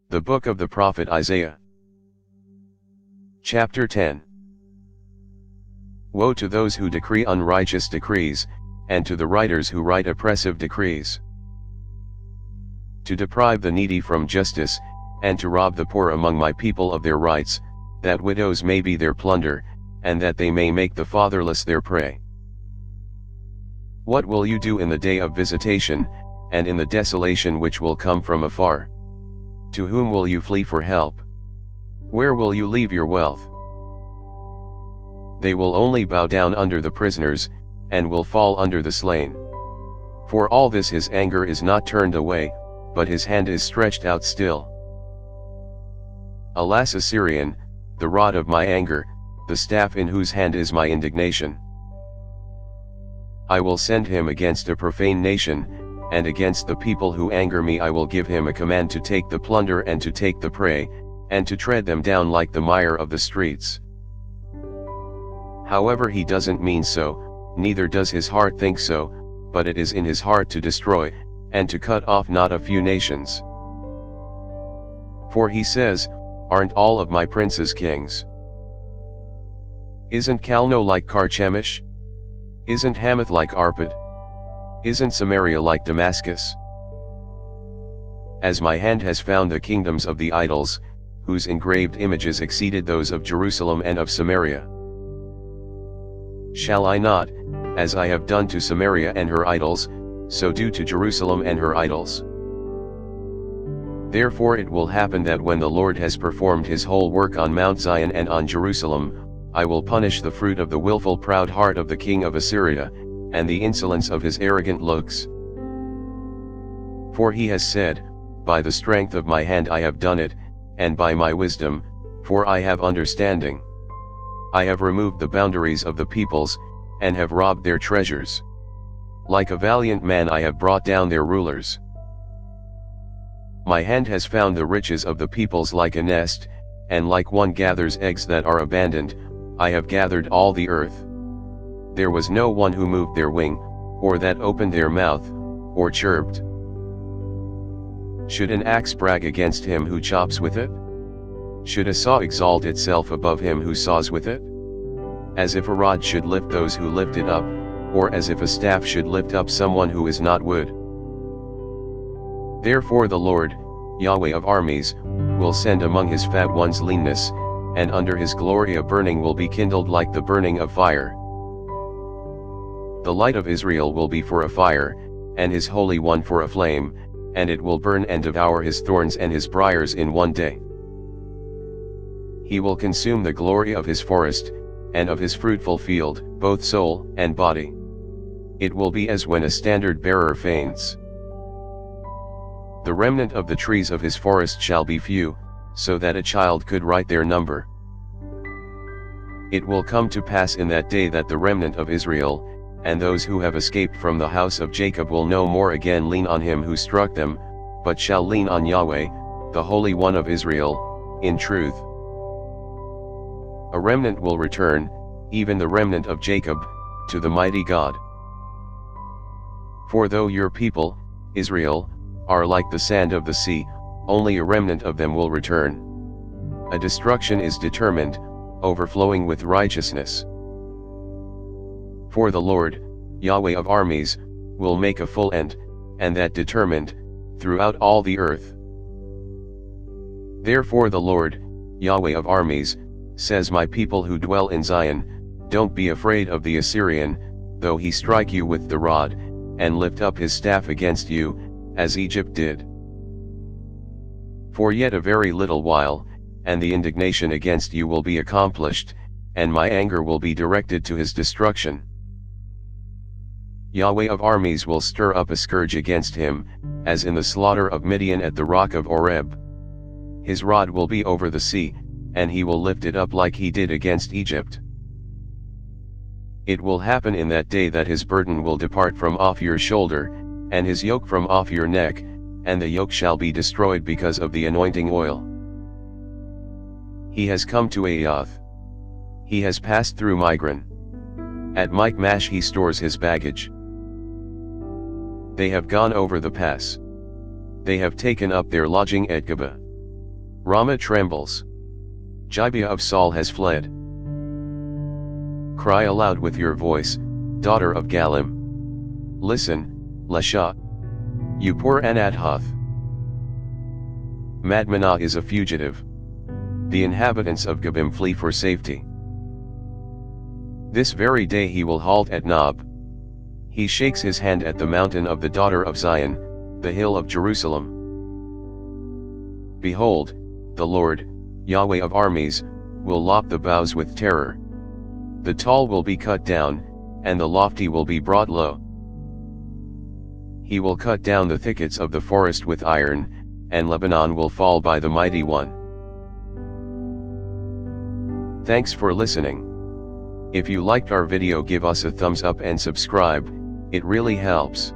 The Book of the Prophet Isaiah. Chapter 10. Woe to those who decree unrighteous decrees, and to the writers who write oppressive decrees. To deprive the needy from justice, and to rob the poor among my people of their rights, that widows may be their plunder, and that they may make the fatherless their prey. What will you do in the day of visitation, and in the desolation which will come from afar? To whom will you flee for help? Where will you leave your wealth? They will only bow down under the prisoners, and will fall under the slain. For all this his anger is not turned away, but his hand is stretched out still. Alas, Assyrian, the rod of my anger, the staff in whose hand is my indignation. I will send him against a profane nation, and against the people who anger me I will give him a command to take the plunder and to take the prey, and to tread them down like the mire of the streets. However, he doesn't mean so, neither does his heart think so, but it is in his heart to destroy, and to cut off not a few nations. For he says, aren't all of my princes kings? Isn't Calno like Carchemish? Isn't Hamath like Arpad? Isn't Samaria like Damascus? As my hand has found the kingdoms of the idols, whose engraved images exceeded those of Jerusalem and of Samaria. Shall I not, as I have done to Samaria and her idols, so do to Jerusalem and her idols? Therefore it will happen that when the Lord has performed his whole work on Mount Zion and on Jerusalem, I will punish the fruit of the willful proud heart of the king of Assyria, and the insolence of his arrogant looks. For he has said, by the strength of my hand I have done it, and by my wisdom, for I have understanding. I have removed the boundaries of the peoples, and have robbed their treasures. Like a valiant man I have brought down their rulers. My hand has found the riches of the peoples like a nest, and like one gathers eggs that are abandoned, I have gathered all the earth. There was no one who moved their wing, or that opened their mouth, or chirped. Should an axe brag against him who chops with it? Should a saw exalt itself above him who saws with it? As if a rod should lift those who lift it up, or as if a staff should lift up someone who is not wood. Therefore the Lord, Yahweh of armies, will send among his fat ones leanness, and under his glory a burning will be kindled like the burning of fire. The light of Israel will be for a fire, and his Holy One for a flame, and it will burn and devour his thorns and his briars in one day. He will consume the glory of his forest, and of his fruitful field, both soul and body. It will be as when a standard-bearer faints. The remnant of the trees of his forest shall be few, so that a child could write their number. It will come to pass in that day that the remnant of Israel, and those who have escaped from the house of Jacob will no more again lean on him who struck them, but shall lean on Yahweh, the Holy One of Israel, in truth. A remnant will return, even the remnant of Jacob, to the mighty God. For though your people, Israel, are like the sand of the sea, only a remnant of them will return. A destruction is determined, overflowing with righteousness. For the Lord, Yahweh of armies, will make a full end, and that determined, throughout all the earth. Therefore the Lord, Yahweh of armies, says, my people who dwell in Zion, don't be afraid of the Assyrian, though he strike you with the rod, and lift up his staff against you, as Egypt did. For yet a very little while, and the indignation against you will be accomplished, and my anger will be directed to his destruction. Yahweh of armies will stir up a scourge against him, as in the slaughter of Midian at the rock of Oreb. His rod will be over the sea, and he will lift it up like he did against Egypt. It will happen in that day that his burden will depart from off your shoulder, and his yoke from off your neck, and the yoke shall be destroyed because of the anointing oil. He has come to Ayoth. He has passed through Migron. At Michmash he stores his baggage. They have gone over the pass. They have taken up their lodging at Geba. Rama trembles. Gibeah of Saul has fled. Cry aloud with your voice, daughter of Galim. Listen, Lasha. You poor Anathoth. Madmenah is a fugitive. The inhabitants of Gabim flee for safety. This very day he will halt at Nob. He shakes his hand at the mountain of the daughter of Zion, the hill of Jerusalem. Behold, the Lord, Yahweh of armies, will lop the boughs with terror. The tall will be cut down, and the lofty will be brought low. He will cut down the thickets of the forest with iron, and Lebanon will fall by the mighty one. Thanks for listening. If you liked our video, give us a thumbs up and subscribe, it really helps.